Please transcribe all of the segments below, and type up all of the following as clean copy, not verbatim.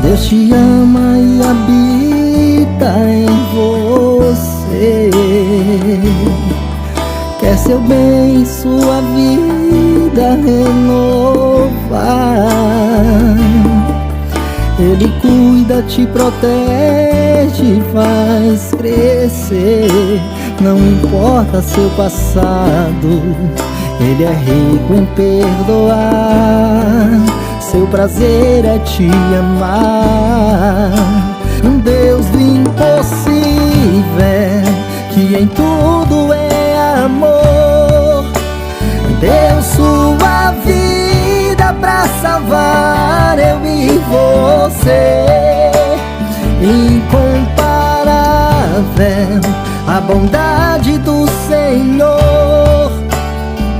Deus te ama e habita em você. Quer seu bem, sua vida renovar. Ele cuida, te protege, faz crescer. Não importa seu passado, Ele é rico em perdoar. Seu prazer é te amar. Um Deus do impossível, que em tudo é amor. Deu sua vida pra salvar eu e você. Incomparável a bondade do Senhor.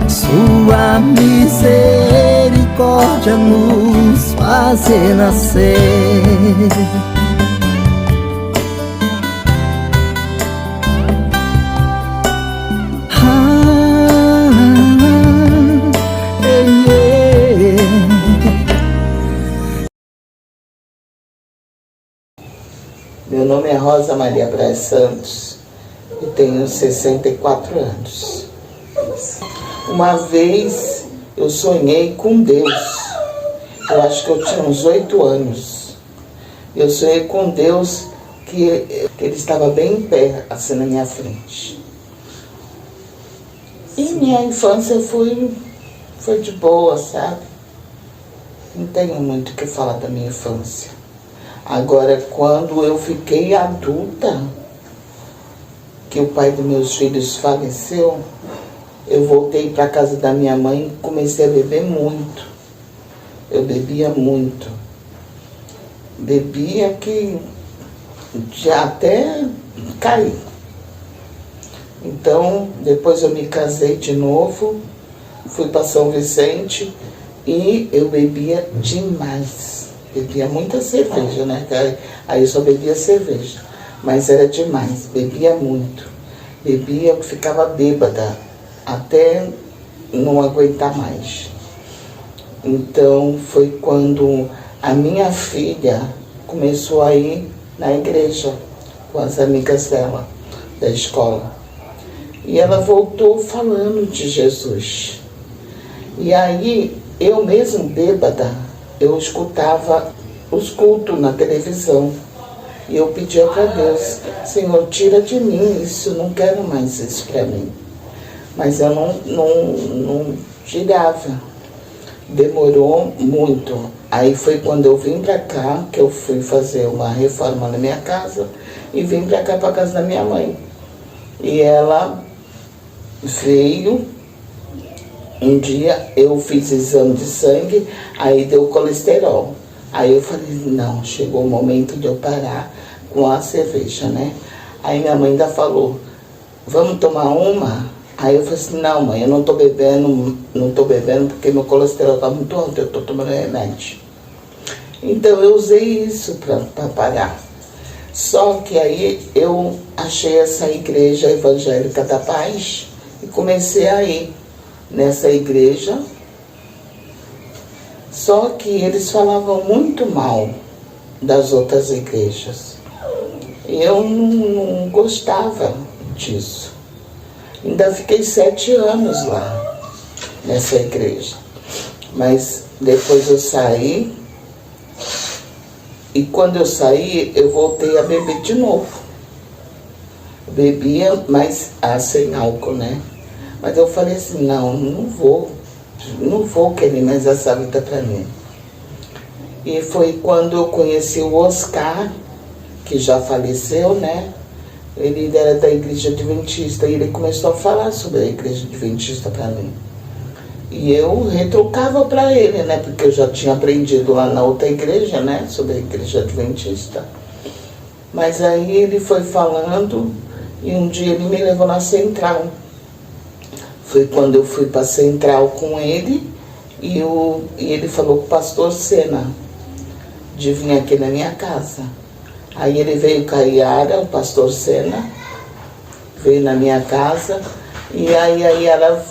Sua misericórdia nos fazer nascer. Meu nome é Rosa Maria Braz Santos e tenho 64 anos. Uma vez eu sonhei com Deus. Eu acho que eu tinha uns 8 anos. Eu sonhei com Deus que Ele estava bem em pé, assim na minha frente. E minha infância foi de boa, sabe? Não tenho muito o que falar da minha infância. Agora, quando eu fiquei adulta, que o pai dos meus filhos faleceu, eu voltei para a casa da minha mãe e comecei a beber muito. Eu bebia muito. Bebia que já até caí. Então, depois eu me casei de novo, fui para São Vicente e eu bebia demais. Bebia muita cerveja, né? Aí eu só bebia cerveja, mas era demais, bebia muito. Bebia, ficava bêbada, até não aguentar mais. Então foi quando a minha filha começou a ir na igreja com as amigas dela, da escola. E ela voltou falando de Jesus. E aí, eu mesmo bêbada, eu escutava os cultos na televisão. E eu pedia para Deus, Senhor, tira de mim isso, não quero mais isso para mim. Mas eu não tirava. Demorou muito. Aí foi quando eu vim para cá, que eu fui fazer uma reforma na minha casa, e vim para cá, para casa da minha mãe. E ela veio. Um dia eu fiz exame de sangue, aí deu colesterol. Aí eu falei, não, chegou o momento de eu parar com a cerveja, né? Aí minha mãe ainda falou, vamos tomar uma? Aí eu falei assim, não mãe, eu não tô bebendo porque meu colesterol tá muito alto, eu tô tomando remédio. Então eu usei isso para parar. Só que aí eu achei essa igreja evangélica da Paz e comecei a ir nessa igreja, só que eles falavam muito mal das outras igrejas. Eu não gostava disso. Ainda fiquei 7 anos lá, nessa igreja. Mas depois eu saí, e quando eu saí, eu voltei a beber de novo. Bebia, mas sem álcool, né? Mas eu falei assim, não vou querer mais essa vida para mim. E foi quando eu conheci o Oscar, que já faleceu, né? Ele era da Igreja Adventista e ele começou a falar sobre a Igreja Adventista para mim. E eu retrucava para ele, né? Porque eu já tinha aprendido lá na outra igreja, né? Sobre a Igreja Adventista. Mas aí ele foi falando e um dia ele me levou na Central. Foi quando eu fui para a Central com ele e ele falou com o pastor Sena de vir aqui na minha casa. Aí ele veio com a Yara, o pastor Sena, veio na minha casa e aí ela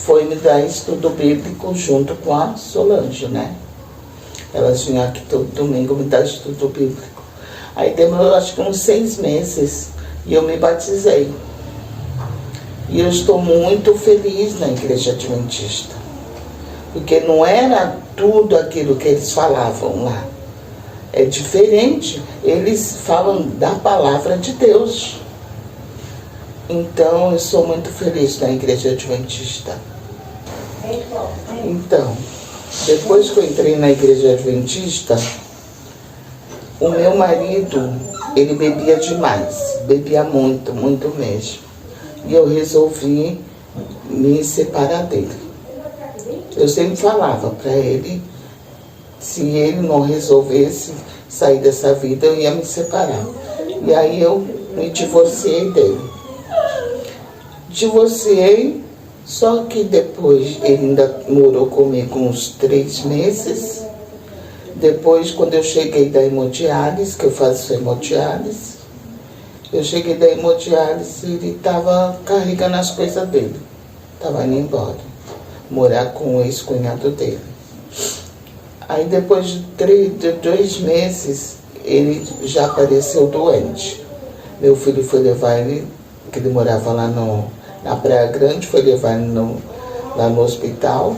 foi me dar estudo bíblico junto com a Solange, né? Elas vinham aqui todo domingo me dar estudo bíblico. Aí demorou acho que uns 6 meses e eu me batizei. E eu estou muito feliz na Igreja Adventista. Porque não era tudo aquilo que eles falavam lá. É diferente. Eles falam da palavra de Deus. Então, eu sou muito feliz na Igreja Adventista. Então, depois que eu entrei na Igreja Adventista, o meu marido, ele bebia demais. Bebia muito, muito mesmo. E eu resolvi me separar dele. Eu sempre falava para ele, se ele não resolvesse sair dessa vida, eu ia me separar. E aí eu me divorciei dele. Divorciei, só que depois ele ainda morou comigo uns 3 meses. Depois, quando eu cheguei da hemodiálise, que eu faço hemodiálise, eu cheguei da hemodiálise e ele estava carregando as coisas dele. Estava indo embora, morar com o ex-cunhado dele. Aí depois de 2 meses, ele já apareceu doente. Meu filho foi levar ele, que ele morava lá na Praia Grande, foi levar ele lá no hospital.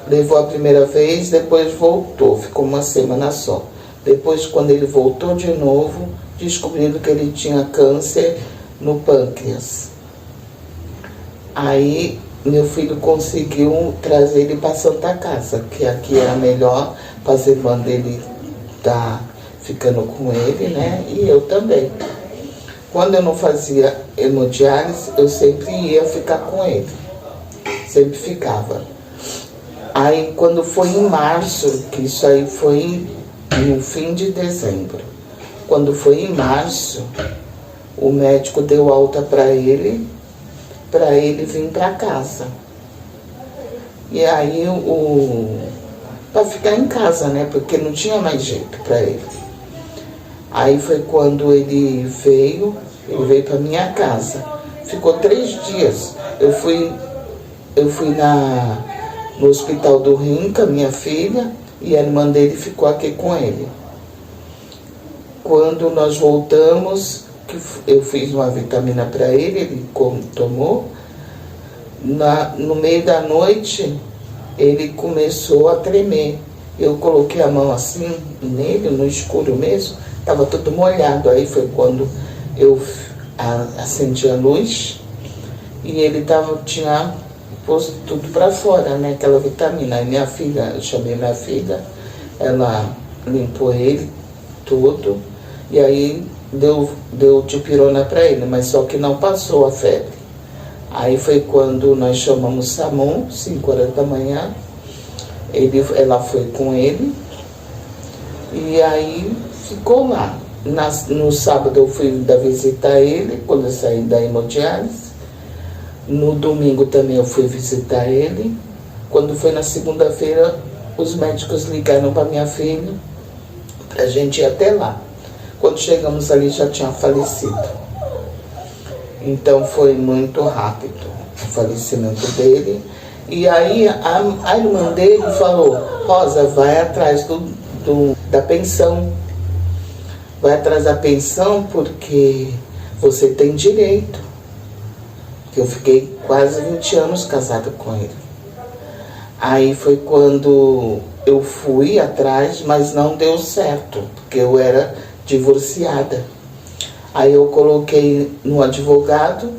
Levou a primeira vez, depois voltou, ficou uma semana só. Depois, quando ele voltou de novo, descobrindo que ele tinha câncer no pâncreas. Aí meu filho conseguiu trazer ele para Santa Casa, que aqui era melhor, para as irmãs dele tá ficando com ele, né? E eu também. Quando eu não fazia hemodiálise, eu sempre ia ficar com ele. Sempre ficava. Aí quando foi em março, que isso aí foi no fim de dezembro. Quando foi em março, o médico deu alta para ele vir para casa. E aí, para ficar em casa, né? Porque não tinha mais jeito para ele. Aí foi quando ele veio para minha casa. Ficou 3 dias. Eu fui no Hospital do Rim com a minha filha e a irmã dele ficou aqui com ele. Quando nós voltamos, eu fiz uma vitamina para ele tomou. No meio da noite, ele começou a tremer. Eu coloquei a mão assim nele, no escuro mesmo, estava tudo molhado. Aí foi quando eu acendi a luz e ele tinha posto tudo para fora, né? Aquela vitamina. Aí minha filha, eu chamei minha filha, ela limpou ele todo e aí deu dipirona para ele, mas só que não passou a febre. Aí foi quando nós chamamos SAMU, 5 horas da manhã, ela foi com ele e aí ficou lá. No sábado eu fui visitar ele, quando eu saí da hemodiálise. No domingo também eu fui visitar ele. Quando foi na segunda-feira, os médicos ligaram para minha filha, para a gente ir até lá. Quando chegamos ali já tinha falecido. Então foi muito rápido o falecimento dele. E aí a irmã dele falou, Rosa, vai atrás da pensão. Vai atrás da pensão porque você tem direito. Eu fiquei quase 20 anos casada com ele. Aí foi quando eu fui atrás, mas não deu certo, porque eu era divorciada. Aí eu coloquei no advogado,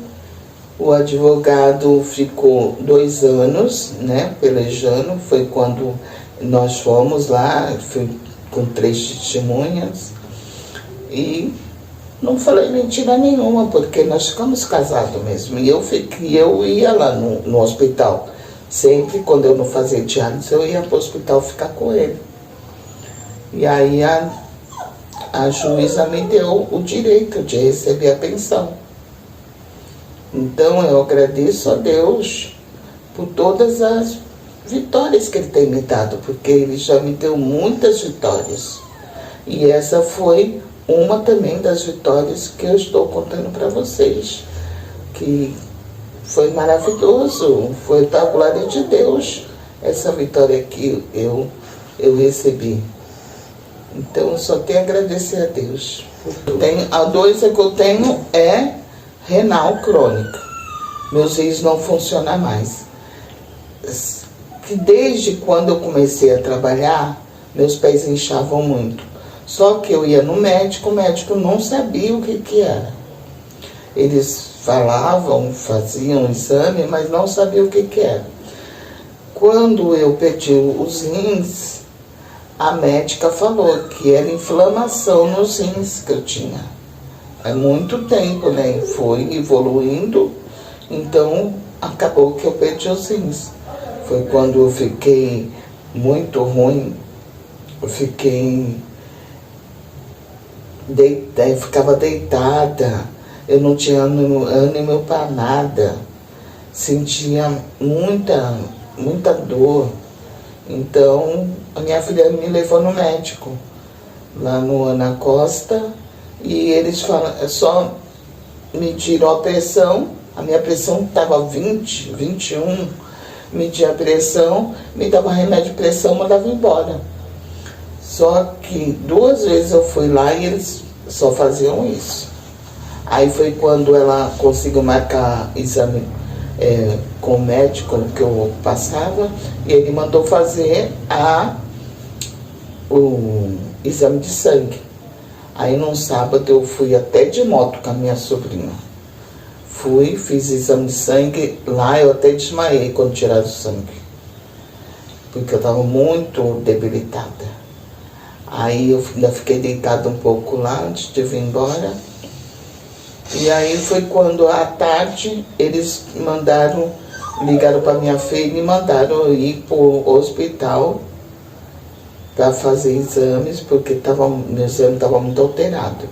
o advogado ficou 2 anos, né, pelejando. Foi quando nós fomos lá, fui com 3 testemunhas e não falei mentira nenhuma, porque nós ficamos casados mesmo. E eu ia lá no hospital. Sempre, quando eu não fazia diálise, eu ia para o hospital ficar com ele. E aí a juíza me deu o direito de receber a pensão. Então eu agradeço a Deus por todas as vitórias que Ele tem me dado, porque Ele já me deu muitas vitórias. E essa foi uma também das vitórias que eu estou contando para vocês, que foi maravilhoso, foi da glória de Deus, essa vitória que eu eu recebi. Então eu só tenho a agradecer a Deus. A doença que eu tenho é renal crônica. Meus rins não funcionam mais. Que desde quando eu comecei a trabalhar, meus pés inchavam muito. Só que eu ia no médico, o médico não sabia o que era. Eles falavam, faziam um exame, mas não sabiam o que era. Quando eu perdi os rins, a médica falou que era inflamação nos rins que eu tinha. Há muito tempo, né? Foi evoluindo, então acabou que eu perdi os rins. Foi quando eu fiquei muito ruim, eu ficava deitada, eu não tinha ânimo para nada, sentia muita dor. Então a minha filha me levou no médico, lá no Ana Costa, e eles só mediram a pressão, a minha pressão estava 20, 21, media a pressão, me dava remédio de pressão, mandava embora. Só que 2 vezes eu fui lá e eles só faziam isso. Aí foi quando ela conseguiu marcar exame com o médico que eu passava, e ele mandou fazer o exame de sangue. Aí num sábado eu fui até de moto com a minha sobrinha. Fiz exame de sangue, lá eu até desmaiei quando tiraram o sangue, porque eu estava muito debilitada. Aí eu ainda fiquei deitada um pouco lá antes de vir embora. E aí foi quando à tarde eles ligaram para minha filha e me mandaram ir para o hospital para fazer exames, porque meu exame estava muito alterado.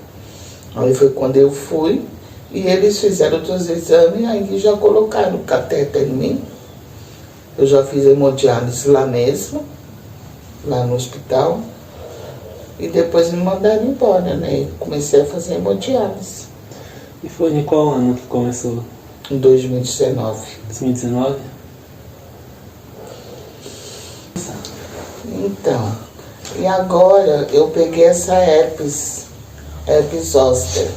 Aí foi quando eu fui e eles fizeram outros exames e aí já colocaram o catéter em mim. Eu já fiz hemodiálise lá mesmo, lá no hospital. E depois me mandaram embora, né? E comecei a fazer hemodiálise. E foi em qual ano que começou? Em 2019. 2019? Então, e agora eu peguei essa herpes zoster,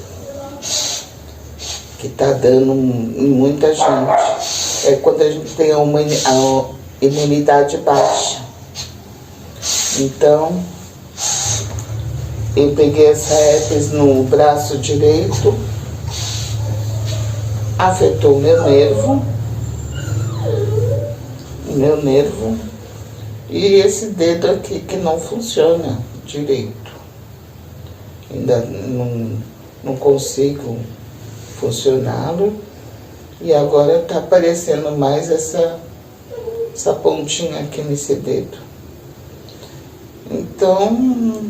que tá dando em muita gente. É quando a gente tem a imunidade baixa. Então, eu peguei essa herpes no braço direito, afetou meu nervo, e esse dedo aqui que não funciona direito. Ainda não consigo funcioná-lo, e agora está aparecendo mais essa pontinha aqui nesse dedo. Então,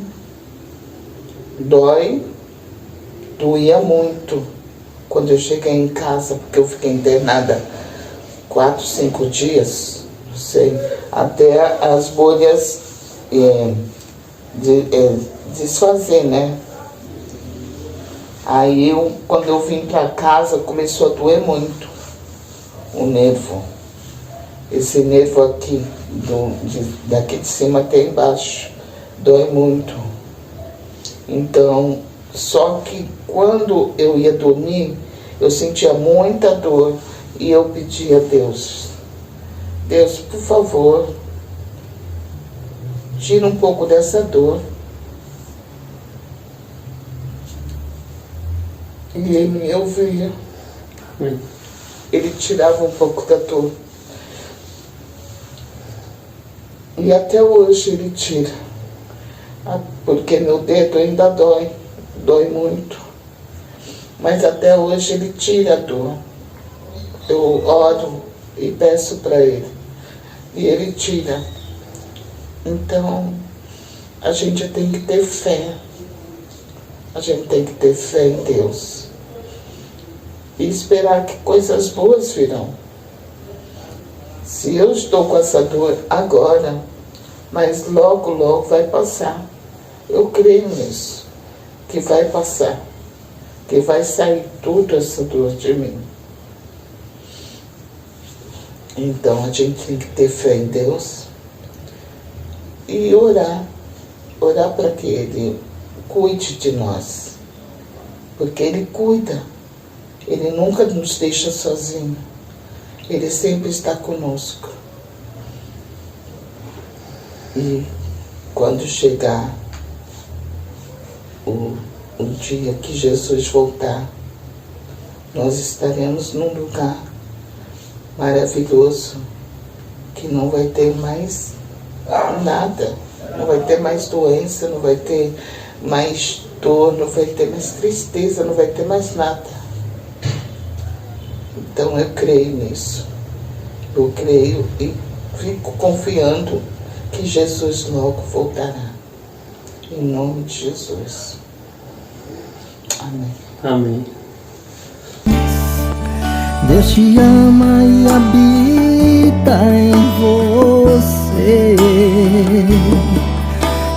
doía muito quando eu cheguei em casa, porque eu fiquei internada 4, 5 dias, não sei, até as bolhas desfazer, né? Aí quando eu vim para casa, começou a doer muito o nervo. Esse nervo aqui, daqui de cima até embaixo, dói muito. Então, só que quando eu ia dormir, eu sentia muita dor e eu pedia a Deus, por favor, tira um pouco dessa dor. E ele me ouvia. Ele tirava um pouco da dor. E até hoje ele tira. Porque meu dedo ainda dói muito. Mas até hoje ele tira a dor. Eu oro e peço para ele. E ele tira. Então, a gente tem que ter fé. A gente tem que ter fé em Deus. E esperar que coisas boas virão. Se eu estou com essa dor agora, mas logo, logo vai passar. Eu creio nisso, que vai passar, que vai sair tudo essa dor de mim. Então a gente tem que ter fé em Deus e orar para que Ele cuide de nós, porque Ele cuida, Ele nunca nos deixa sozinho, Ele sempre está conosco. E quando chegar o dia que Jesus voltar, nós estaremos num lugar maravilhoso, que não vai ter mais nada, não vai ter mais doença, não vai ter mais dor, não vai ter mais tristeza, não vai ter mais nada. Então eu creio nisso, eu creio e fico confiando que Jesus logo voltará, em nome de Jesus. Amém. Amém. Deus te ama e habita em você.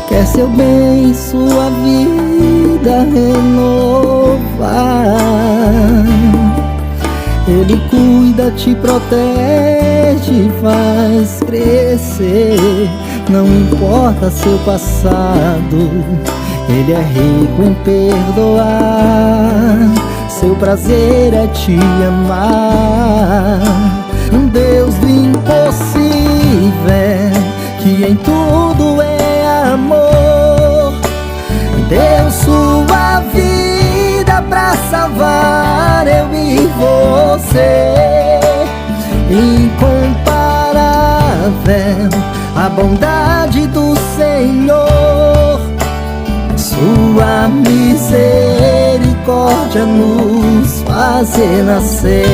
Quer seu bem, sua vida renovar. Ele cuida, te protege, faz crescer. Não importa seu passado, Ele é rico em perdoar. Seu prazer é te amar. Um Deus do impossível, que em tudo é amor. Deu sua vida pra salvar eu e você. Incomparável a bondade do Senhor, sua misericórdia nos fazer nascer.